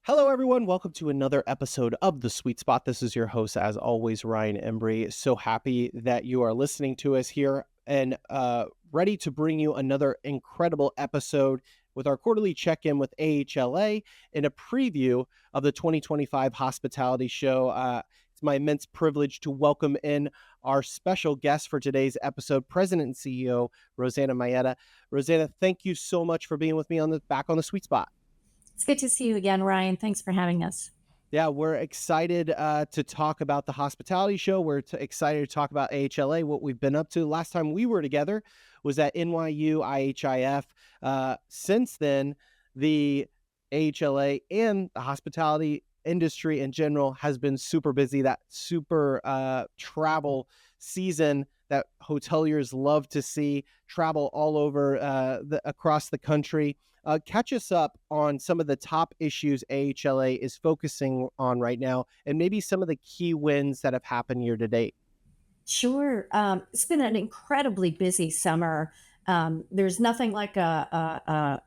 Hello, everyone. Welcome to another episode of The Sweet Spot. This is your host, as always, Ryan Embry. So happy that you are listening to us here and ready to bring you another incredible episode with our quarterly check-in with AHLA and a preview of the 2025 hospitality show. It's my immense privilege to welcome in our special guest for today's episode, President and CEO, Rosanna Maietta. Rosanna, thank you so much for being with me back on The Sweet Spot. It's good to see you again, Ryan. Thanks for having us. Yeah, we're excited to talk about the hospitality show. We're excited to talk about AHLA, what we've been up to. Last time we were together was at NYU IHIF. Since then, the AHLA and the hospitality industry in general has been super busy. That super travel season that hoteliers love to see, travel all over across the country. Catch us up on some of the top issues AHLA is focusing on right now, and maybe some of the key wins that have happened year to date. Sure. It's been an incredibly busy summer. There's nothing like a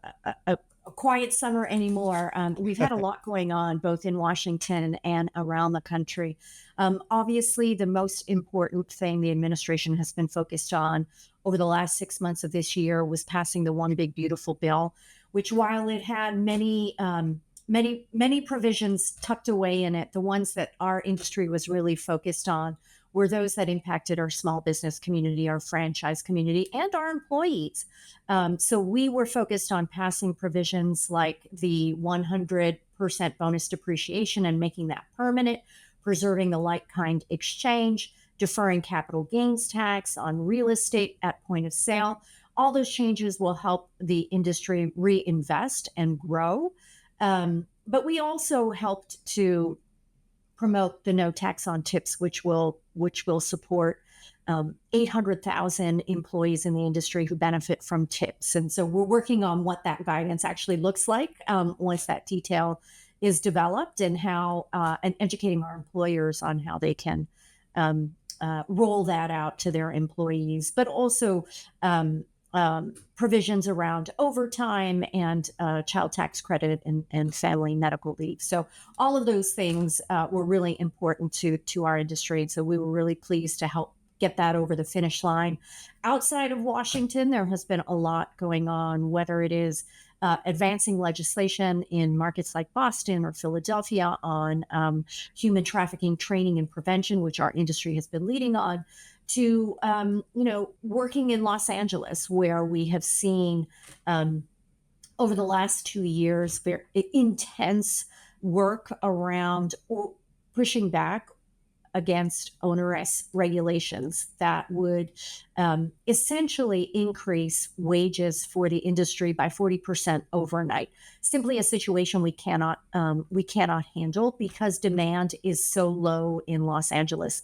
quiet summer anymore. We've had a lot going on both in Washington and around the country. Obviously, the most important thing the administration has been focused on over the last 6 months of this year was passing the One Big Beautiful Bill, which, while it had many provisions tucked away in it, the ones that our industry was really focused on were those that impacted our small business community, our franchise community, and our employees. So we were focused on passing provisions like the 100% bonus depreciation and making that permanent, preserving the like-kind exchange, deferring capital gains tax on real estate at point of sale. All those changes will help the industry reinvest and grow. But we also helped to promote the no tax on tips, which will support 800,000 employees in the industry who benefit from tips. And so we're working on what that guidance actually looks like once that detail is developed, and how and educating our employers on how they can roll that out to their employees, but also provisions around overtime and child tax credit and family medical leave. So all of those things were really important to our industry. And so we were really pleased to help get that over the finish line. Outside of Washington, there has been a lot going on, whether it is advancing legislation in markets like Boston or Philadelphia on human trafficking training and prevention, which our industry has been leading on, to working in Los Angeles, where we have seen over the last 2 years very intense work around pushing back against onerous regulations that would essentially increase wages for the industry by 40% overnight. Simply a situation we cannot handle because demand is so low in Los Angeles.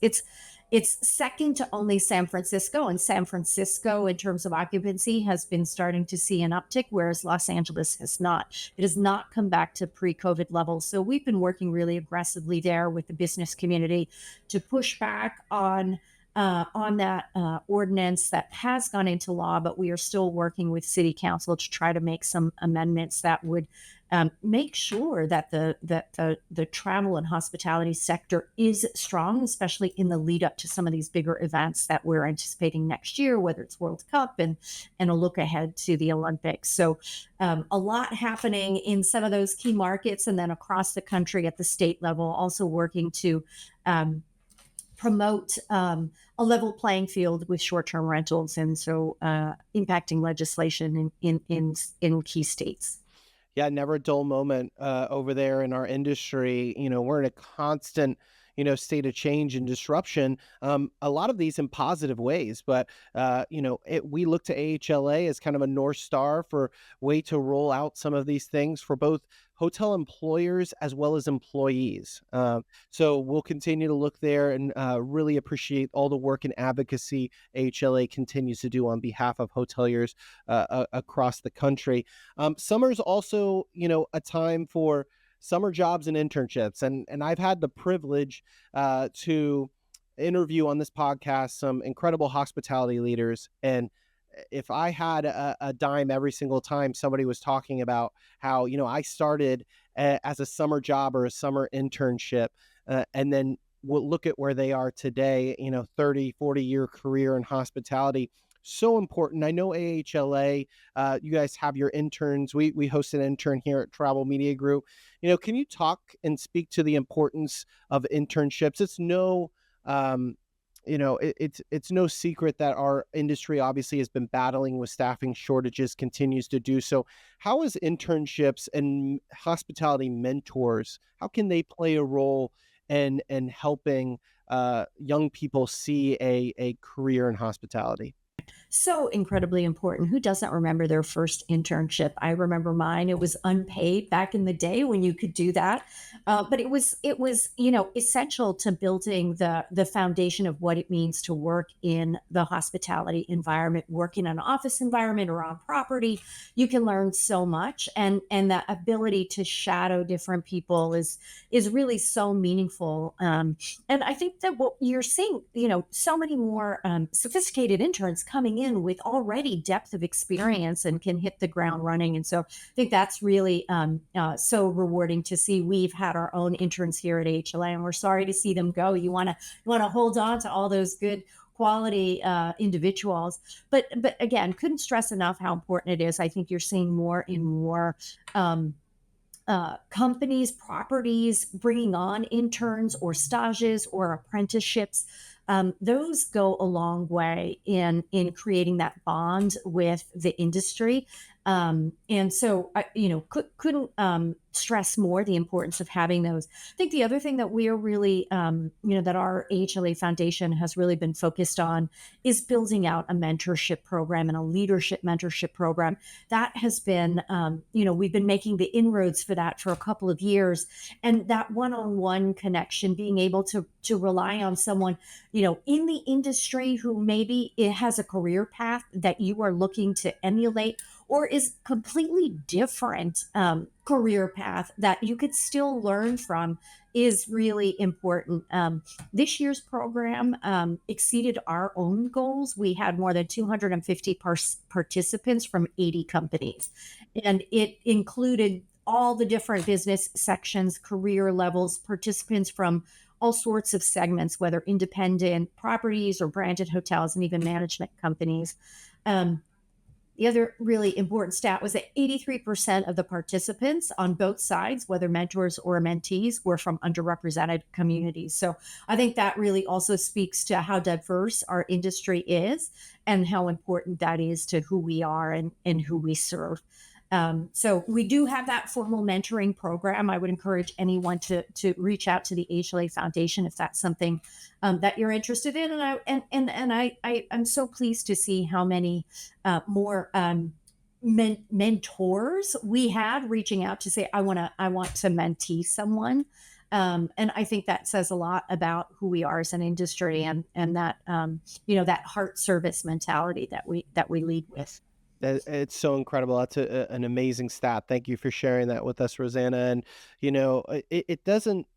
It's second to only San Francisco, and San Francisco, in terms of occupancy, has been starting to see an uptick, whereas Los Angeles has not. It has not come back to pre-COVID levels. So we've been working really aggressively there with the business community to push back on that ordinance that has gone into law, but we are still working with City Council to try to make some amendments that would make sure that the travel and hospitality sector is strong, especially in the lead up to some of these bigger events that we're anticipating next year, whether it's World Cup and a look ahead to the Olympics. So a lot happening in some of those key markets, and then across the country at the state level, also working to promote a level playing field with short-term rentals, and so impacting legislation in key states. Yeah, never a dull moment over there in our industry. We're in a constant, state of change and disruption. A lot of these in positive ways, but we look to AHLA as kind of a North Star for way to roll out some of these things for both hotel employers as well as employees. So we'll continue to look there and really appreciate all the work and advocacy AHLA continues to do on behalf of hoteliers across the country. Summer's also, a time for summer jobs and internships. And I've had the privilege to interview on this podcast some incredible hospitality leaders. And if I had a dime every single time somebody was talking about how, I started as a summer job or a summer internship, and then we'll look at where they are today, 30, 40-year career in hospitality. So important. I know AHLA, you guys have your interns. We host an intern here at Travel Media Group. Can you talk and speak to the importance of internships? It's no, it's no secret that our industry obviously has been battling with staffing shortages, continues to do so. How is internships and hospitality mentors, how can they play a role in helping young people see a career in hospitality? So incredibly important. Who doesn't remember their first internship? I remember mine. It was unpaid back in the day when you could do that, but it was essential to building the foundation of what it means to work in the hospitality environment, work in an office environment or on property. You can learn so much, and that ability to shadow different people is really so meaningful. And I think that what you're seeing, so many more sophisticated interns coming in with already depth of experience and can hit the ground running. And so I think that's really so rewarding to see. We've had our own interns here at AHLA, and we're sorry to see them go. You want to hold on to all those good quality individuals, but again, couldn't stress enough how important it is. I think you're seeing more and more um, companies, properties bringing on interns or stages or apprenticeships. Those go a long way in creating that bond with the industry. And so, couldn't stress more the importance of having those. I think the other thing that we are really, that our AHLA Foundation has really been focused on is building out a mentorship program and a leadership mentorship program. That has been, we've been making the inroads for that for a couple of years. And that one-on-one connection, being able to rely on someone, in the industry who maybe it has a career path that you are looking to emulate or is completely different career path that you could still learn from is really important. This year's program exceeded our own goals. We had more than 250 participants from 80 companies, and it included all the different business sections, career levels, participants from all sorts of segments, whether independent properties or branded hotels and even management companies. Um, the other really important stat was that 83% of the participants on both sides, whether mentors or mentees, were from underrepresented communities. So I think that really also speaks to how diverse our industry is and how important that is to who we are and who we serve. So we do have that formal mentoring program. I would encourage anyone to reach out to the HLA Foundation if that's something that you're interested in. I'm so pleased to see how many more mentors we had reaching out to say I want to mentee someone. And I think that says a lot about who we are as an industry and that that heart service mentality that we lead with. It's so incredible. That's an amazing stat. Thank you for sharing that with us, Rosanna. And it doesn't.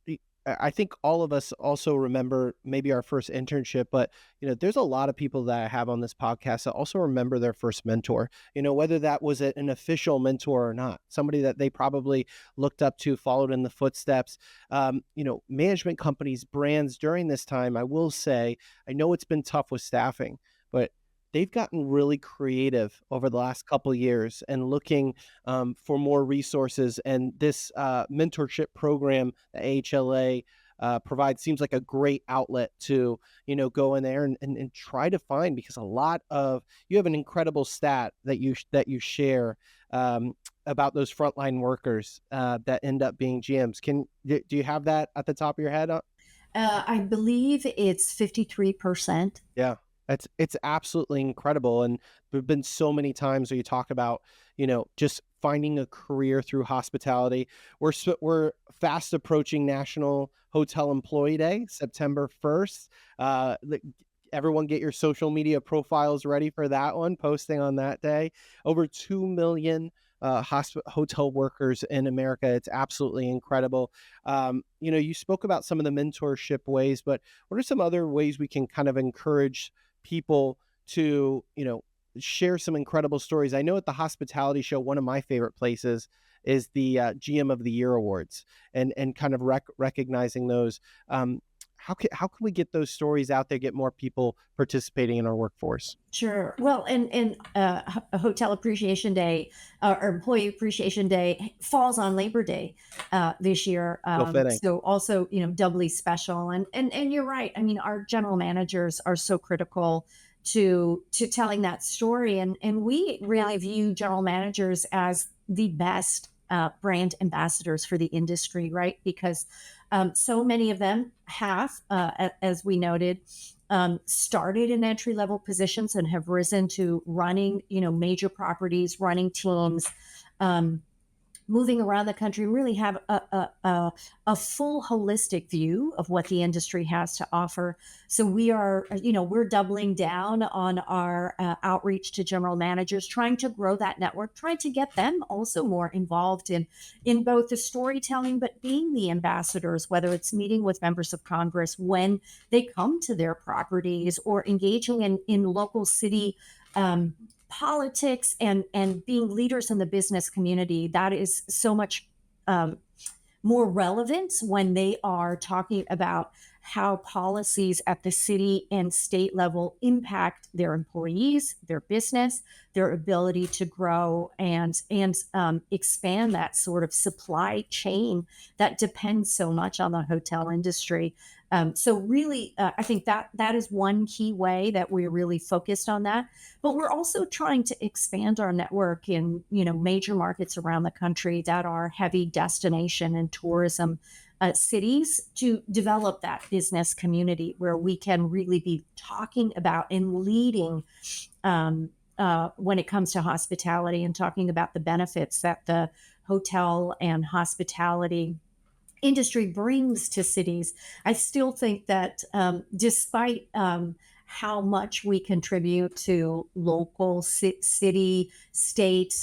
I think all of us also remember maybe our first internship, but there's a lot of people that I have on this podcast that also remember their first mentor. Whether that was an official mentor or not, somebody that they probably looked up to, followed in the footsteps. Management companies, brands during this time. I will say, I know it's been tough with staffing, but they've gotten really creative over the last couple of years and looking for more resources. And this mentorship program that AHLA provides seems like a great outlet to, go in there and try to find, because a lot of, you have an incredible stat that you share about those frontline workers that end up being GMs. Do you have that at the top of your head? I believe it's 53%. Yeah. It's absolutely incredible. And there've been so many times where you talk about, just finding a career through hospitality. We're fast approaching National Hotel Employee Day, September 1st. Everyone get your social media profiles ready for that one, posting on that day. Over 2 million hotel workers in America. It's absolutely incredible. You spoke about some of the mentorship ways, but what are some other ways we can kind of encourage people to, share some incredible stories? I know at the hospitality show, one of my favorite places, is the GM of the Year awards, and kind of recognizing those. How can we get those stories out there, get more people participating in our workforce? Sure. Well, and a Hotel Appreciation Day or Employee Appreciation Day falls on Labor Day this year. So fitting. So also, doubly special. And you're right. I mean, our general managers are so critical to telling that story, and we really view general managers as the best brand ambassadors for the industry, right? Because so many of them have, as we noted, started in entry level positions and have risen to running, major properties, running teams, um, moving around the country, really have a full holistic view of what the industry has to offer. So we are, we're doubling down on our outreach to general managers, trying to grow that network, trying to get them also more involved in both the storytelling, but being the ambassadors, whether it's meeting with members of Congress when they come to their properties or engaging in local city politics and being leaders in the business community. That is so much um, more relevant when they are talking about how policies at the city and state level impact their employees, their business, their ability to grow and expand that sort of supply chain that depends so much on the hotel industry. So really, I think that is one key way that we're really focused on that. But we're also trying to expand our network in major markets around the country that are heavy destination and tourism cities to develop that business community where we can really be talking about and leading when it comes to hospitality and talking about the benefits that the hotel and hospitality industry brings to cities. I still think that despite how much we contribute to local, city, state,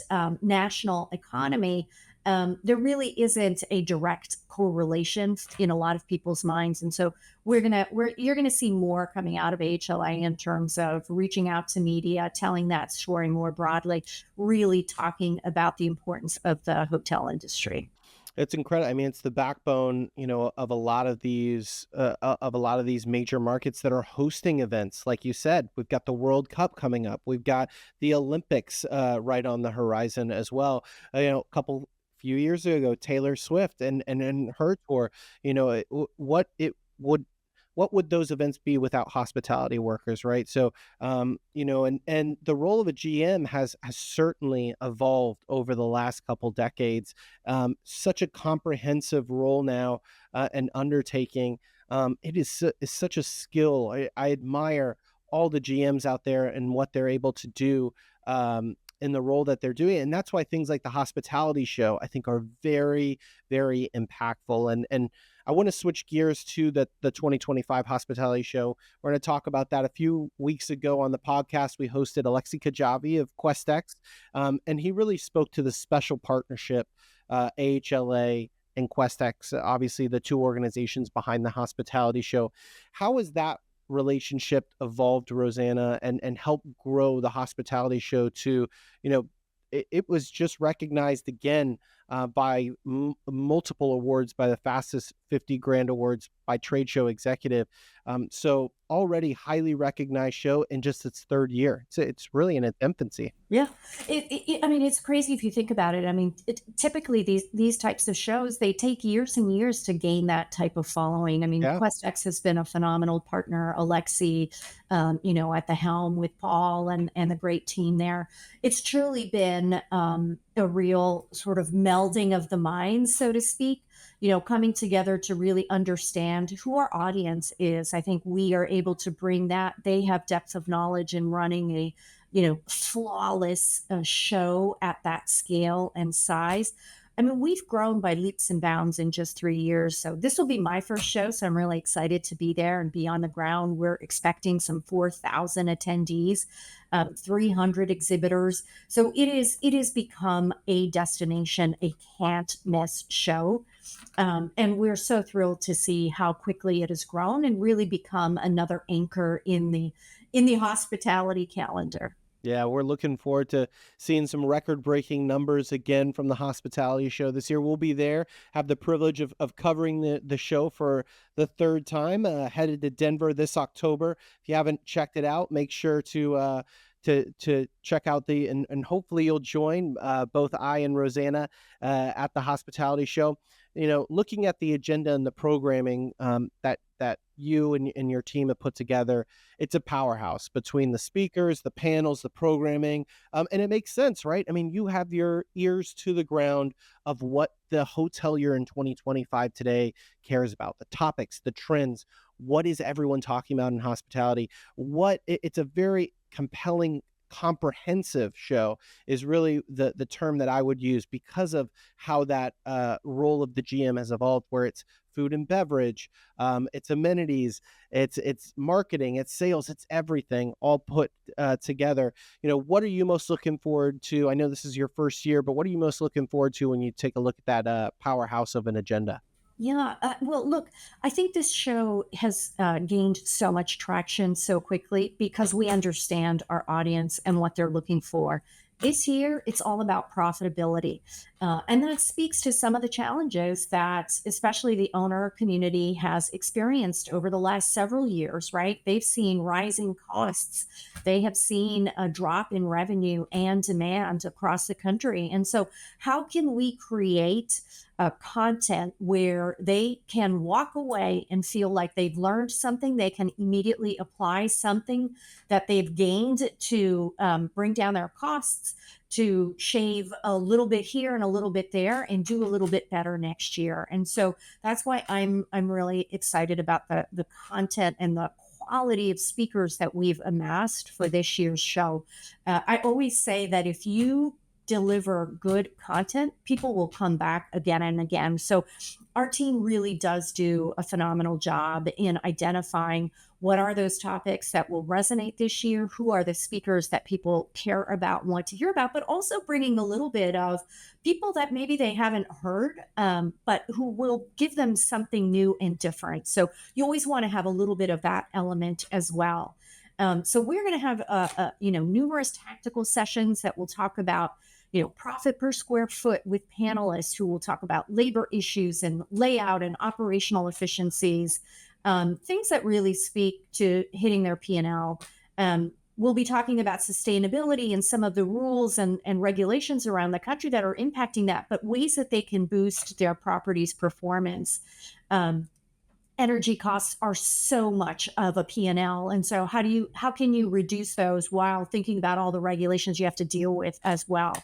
national economy, there really isn't a direct correlation in a lot of people's minds. And so you're gonna see more coming out of AHLA in terms of reaching out to media, telling that story more broadly, really talking about the importance of the hotel industry. It's incredible. I mean, it's the backbone, of a lot of these major markets that are hosting events. Like you said, we've got the World Cup coming up. We've got the Olympics right on the horizon as well. A couple few years ago, Taylor Swift and her tour. What would those events be without hospitality workers, right? So, and the role of a GM has certainly evolved over the last couple decades. Such a comprehensive role now, and undertaking. Is such a skill. I admire all the GMs out there and what they're able to do. In the role that they're doing. And that's why things like the hospitality show, I think, are very, very impactful. And I want to switch gears to the 2025 hospitality show. We're going to talk about that. A few weeks ago on the podcast, we hosted Alexi Kajabi of QuestX, and he really spoke to the special partnership, AHLA and QuestX, obviously the two organizations behind the hospitality show. How has that relationship evolved, Rosanna, and help grow the hospitality show to, it was just recognized again by multiple awards, by the Fastest 50 Grand Awards by Trade Show Executive. So already highly recognized show in just its third year. It's really in its infancy. Yeah, I mean, it's crazy if you think about it. I mean, typically these types of shows they take years and years to gain that type of following. I mean, Yeah. QuestX has been a phenomenal partner. Alexi, at the helm with Paul and the great team there. It's truly been a real sort of melding of the minds, so to speak. Coming together to really understand who our audience is. I think we are able to bring that. They have depth of knowledge in running a flawless show at that scale and size. I mean, we've grown by leaps and bounds in just 3 years. So this will be my first show. So I'm really excited to be there and be on the ground. We're expecting some 4,000 attendees, 300 exhibitors. So it has become a destination, a can't miss show. And we're so thrilled to see how quickly it has grown and really become another anchor in the hospitality calendar. Yeah, we're looking forward to seeing some record-breaking numbers again from the hospitality show this year. We'll be there, have the privilege of covering the show for the third time, headed to Denver this October. If you haven't checked it out, make sure to check out and hopefully you'll join both I and Rosanna at the hospitality show. Looking at the agenda and the programming that you and your team have put together, it's a powerhouse between the speakers, the panels, the programming, and it makes sense, right? I mean, you have your ears to the ground of what the hotelier in 2025 today cares about, the topics, the trends. What is everyone talking about in hospitality? It's a very compelling, comprehensive show is really the term that I would use because of how that role of the GM has evolved, where it's food and beverage, it's amenities, it's marketing, it's sales, it's everything all put together. What are you most looking forward to? I know this is your first year, but what are you most looking forward to when you take a look at that powerhouse of an agenda? Yeah, well, look, I think this show has gained so much traction so quickly because we understand our audience and what they're looking for. This year, it's all about profitability. And that speaks to some of the challenges that, especially the owner community, has experienced over the last several years, right? They've seen rising costs, they have seen a drop in revenue and demand across the country. And so, how can we create content where they can walk away and feel like they've learned something, they can immediately apply something that they've gained to bring down their costs, to shave a little bit here and a little bit there, and do a little bit better next year. And so that's why I'm really excited about the content and the quality of speakers that we've amassed for this year's show. I always say that if you deliver good content, people will come back again and again. So our team really does do a phenomenal job in identifying what are those topics that will resonate this year, who are the speakers that people care about, want to hear about, but also bringing a little bit of people that maybe they haven't heard, but who will give them something new and different. So you always want to have a little bit of that element as well. So we're going to have numerous tactical sessions that will talk about profit per square foot with panelists who will talk about labor issues and layout and operational efficiencies, things that really speak to hitting their P&L. We'll be talking about sustainability and some of the rules and regulations around the country that are impacting that, but ways that they can boost their property's performance. Energy costs are so much of a P&L. And so how can you reduce those while thinking about all the regulations you have to deal with as well?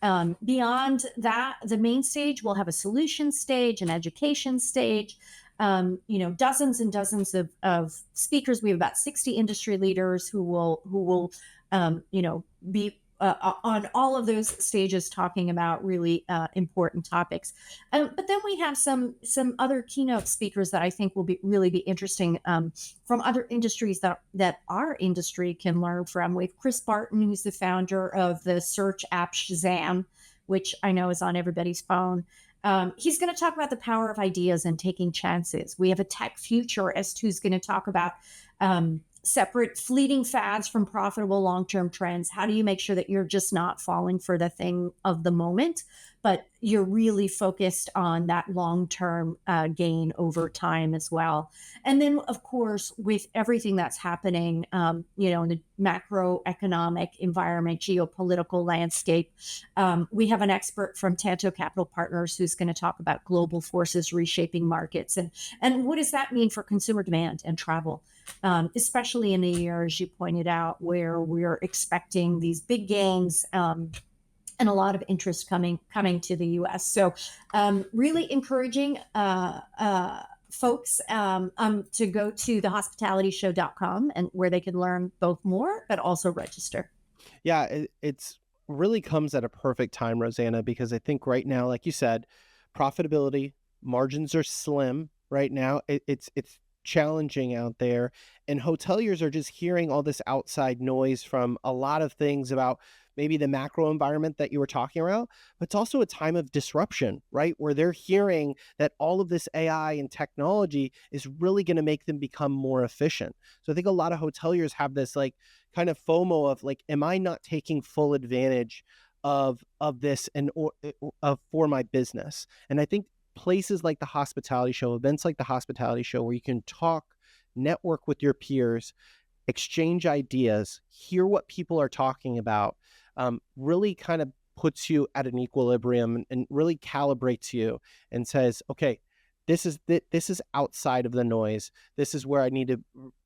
Beyond that, the main stage will have a solution stage, an education stage, dozens and dozens of speakers. We have about 60 industry leaders who will be on all of those stages talking about really important topics. But then we have some other keynote speakers that I think will be interesting from other industries that our industry can learn from. We have Chris Barton, who's the founder of the search app Shazam, which I know is on everybody's phone. He's going to talk about the power of ideas and taking chances. We have a tech futurist who's going to talk about separate fleeting fads from profitable long-term trends. How do you make sure that you're just not falling for the thing of the moment, but you're really focused on that long-term gain over time as well? And then, of course, with everything that's happening, in the macroeconomic environment, geopolitical landscape, we have an expert from Tanto Capital Partners who's going to talk about global forces reshaping markets and what does that mean for consumer demand and travel, especially in a year, as you pointed out, where we're expecting these big gains. And a lot of interest coming to the U.S. So, really encouraging folks to go to thehospitalityshow.com and where they can learn both more, but also register. Yeah, it's really comes at a perfect time, Rosanna, because I think right now, like you said, profitability margins are slim right now. It's challenging out there, and hoteliers are just hearing all this outside noise from a lot of things about maybe the macro environment that you were talking about, but it's also a time of disruption, right? Where they're hearing that all of this AI and technology is really going to make them become more efficient. So I think a lot of hoteliers have this like kind of FOMO of like, am I not taking full advantage of this and or of for my business? And I think places like the hospitality show, events like the hospitality show, where you can talk, network with your peers, exchange ideas, hear what people are talking about, really kind of puts you at an equilibrium and really calibrates you and says, okay, this is outside of the noise. This is where I need to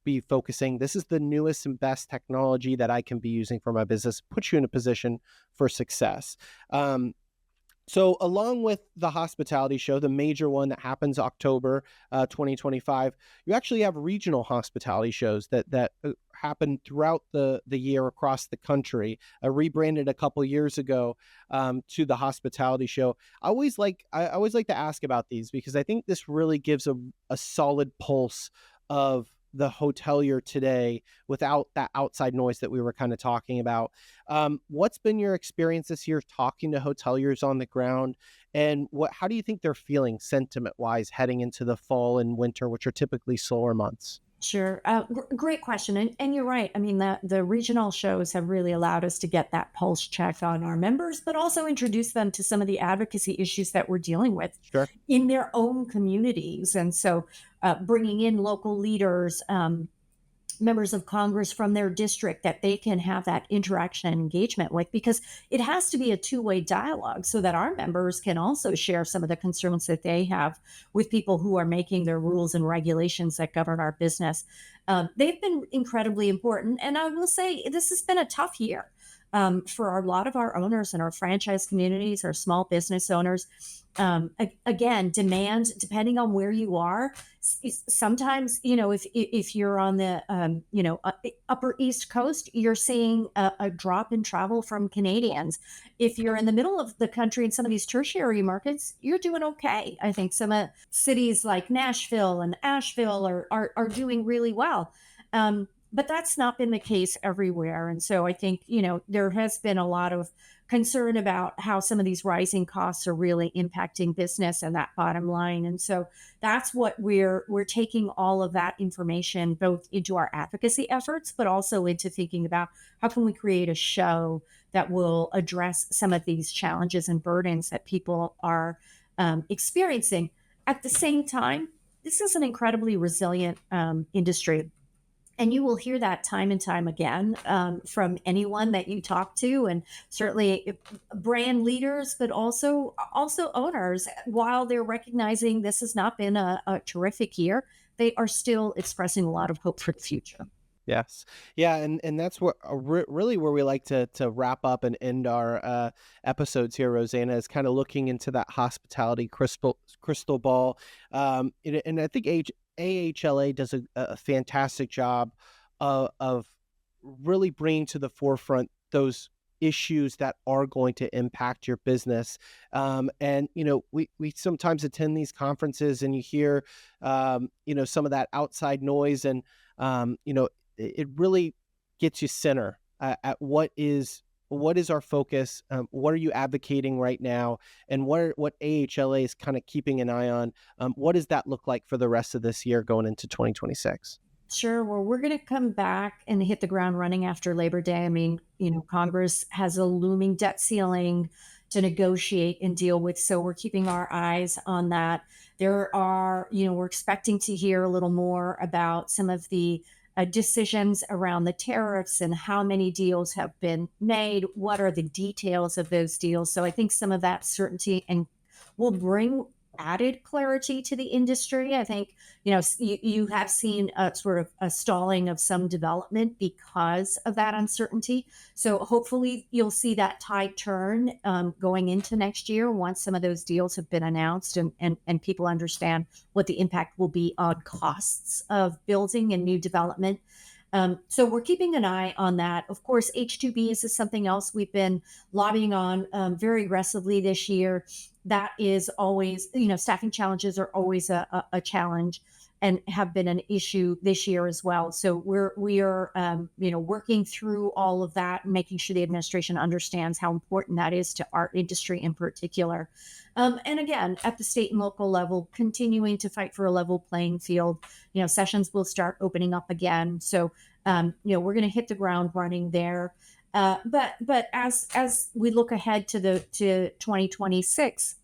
be focusing. This is the newest and best technology that I can be using for my business. Puts you in a position for success. So along with the hospitality show, the major one that happens October 2025, you actually have regional hospitality shows that happen throughout the year across the country. Rebranded a couple years ago to the hospitality show. I always like to ask about these because I think this really gives a solid pulse of the hotelier today without that outside noise that we were kind of talking about. What's been your experience this year talking to hoteliers on the ground, and how do you think they're feeling sentiment wise heading into the fall and winter, which are typically slower months? Sure. Great question. And you're right. I mean, the regional shows have really allowed us to get that pulse check on our members, but also introduce them to some of the advocacy issues that we're dealing with Sure. in their own communities. And so bringing in local leaders, members of Congress from their district that they can have that interaction and engagement with, because it has to be a two-way dialogue so that our members can also share some of the concerns that they have with people who are making their rules and regulations that govern our business. They've been incredibly important. And I will say this has been a tough year for a lot of our owners and our franchise communities, our small business owners. Again, demand, depending on where you are, sometimes, if you're on the upper East Coast, you're seeing a drop in travel from Canadians. If you're in the middle of the country in some of these tertiary markets, you're doing okay. I think some cities like Nashville and Asheville are doing really well. But that's not been the case everywhere. And so I think, there has been a lot of concern about how some of these rising costs are really impacting business and that bottom line. And so that's what we're taking all of that information both into our advocacy efforts, but also into thinking about how can we create a show that will address some of these challenges and burdens that people are experiencing. At the same time, this is an incredibly resilient industry. And you will hear that time and time again from anyone that you talk to, and certainly brand leaders, but also owners. While they're recognizing this has not been a terrific year, they are still expressing a lot of hope for the future. Yes. Yeah, and that's what really where we like to wrap up and end our episodes here, Rosanna, is kind of looking into that hospitality crystal ball. And I think AHLA does a fantastic job of really bringing to the forefront those issues that are going to impact your business. And we sometimes attend these conferences and you hear some of that outside noise, and it really gets you center at what is our focus, what are you advocating right now, and what AHLA is kind of keeping an eye on. What does that look like for the rest of this year going into 2026? Sure. Well, we're going to come back and hit the ground running after Labor Day. I mean, Congress has a looming debt ceiling to negotiate and deal with. So we're keeping our eyes on that. We're expecting to hear a little more about some of the decisions around the tariffs and how many deals have been made. What are the details of those deals? So I think some of that certainty and will bring added clarity to the industry. I think, you have seen a sort of a stalling of some development because of that uncertainty. So hopefully you'll see that tide turn going into next year once some of those deals have been announced and people understand what the impact will be on costs of building and new development. So we're keeping an eye on that. Of course, H2Bs is something else we've been lobbying on very aggressively this year. That is always, staffing challenges are always a challenge and have been an issue this year as well. So we are working through all of that, making sure the administration understands how important that is to our industry in particular. And again, at the state and local level, continuing to fight for a level playing field. Sessions will start opening up again. So we're going to hit the ground running there. But as we look ahead to 2026,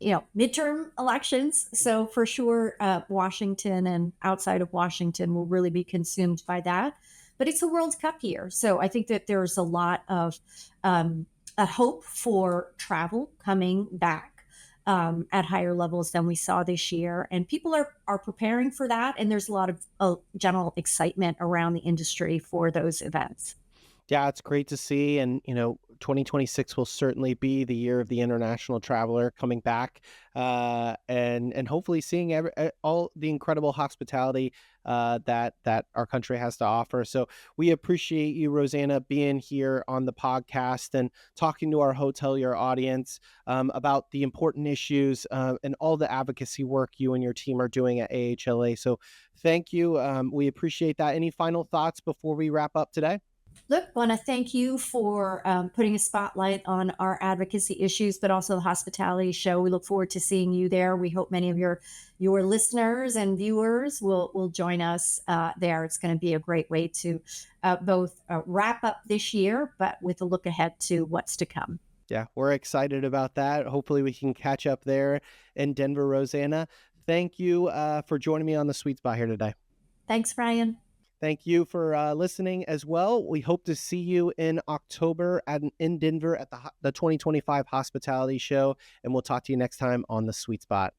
midterm elections. So for sure, Washington and outside of Washington will really be consumed by that. But it's a World Cup year, so I think that there's a lot of a hope for travel coming back at higher levels than we saw this year, and people are preparing for that. And there's a lot of general excitement around the industry for those events. Yeah, it's great to see. And, 2026 will certainly be the year of the international traveler coming back, and hopefully seeing all the incredible hospitality that our country has to offer. So we appreciate you, Rosanna, being here on the podcast and talking to our hotelier audience about the important issues and all the advocacy work you and your team are doing at AHLA. So thank you. We appreciate that. Any final thoughts before we wrap up today? Look, want to thank you for putting a spotlight on our advocacy issues, but also the hospitality show. We look forward to seeing you there. We hope many of your listeners and viewers will join us there. It's going to be a great way to both wrap up this year, but with a look ahead to what's to come. Yeah, we're excited about that. Hopefully, we can catch up there in Denver, Rosanna. Thank you for joining me on the Sweet Spot here today. Thanks, Brian. Thank you for listening as well. We hope to see you in October in Denver at the 2025 Hospitality Show, and we'll talk to you next time on the Sweet Spot.